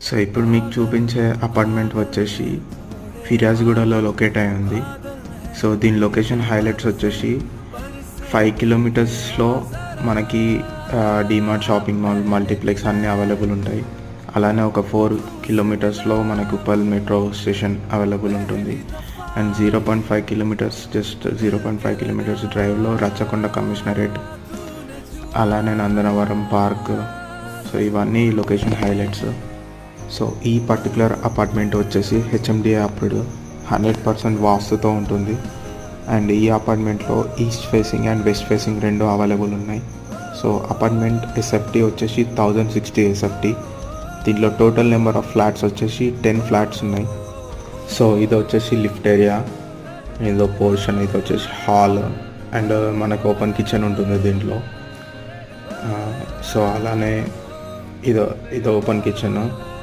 So ఇప్పుడు మీకు చూపించే అపార్ట్మెంట్ వచ్చేసి ఫిరాజ్గూడలో లొకేట్ అయి ఉంది. సో దీని లొకేషన్ హైలైట్స్ వచ్చేసి 5 కిలోమీటర్స్లో మనకి డీమార్ట్, షాపింగ్ మాల్, మల్టీప్లెక్స్ అన్నీ అవైలబుల్ ఉంటాయి. అలానే ఒక 4 కిలోమీటర్స్లో మనకు ఉప్పల్ మెట్రో స్టేషన్ అవైలబుల్ ఉంటుంది. అండ్ 0.5 కిలోమీటర్స్, జస్ట్ 0.5 కిలోమీటర్స్ డ్రైవ్లో రచ్చకొండ కమిషనరేట్, అలానే నందనవరం పార్క్. సో ఇవన్నీ లొకేషన్ హైలైట్స్. సో ఈ పర్టికులర్ అపార్ట్మెంట్ వచ్చేసి హెచ్ఎండిఏ అప్రూవ్డ్, 100% వాస్తుతో ఉంటుంది. అండ్ ఈ అపార్ట్మెంట్లో east facing and west facing రెండు అవైలబుల్ ఉన్నాయి. సో అపార్ట్మెంట్ ఎస్ఎఫ్టీ వచ్చేసి 1060 ఎస్ఎఫ్టీ. దీంట్లో టోటల్ నెంబర్ ఆఫ్ ఫ్లాట్స్ వచ్చేసి 10 ఫ్లాట్స్ ఉన్నాయి. సో ఇది వచ్చేసి లిఫ్ట్ ఏరియా, ఇదో పోర్షన్, ఇది వచ్చేసి హాల్, అండ్ మనకు ఓపెన్ కిచెన్ ఉంటుంది దీంట్లో. సో అలానే ఇదో ఓపెన్ కిచెన్.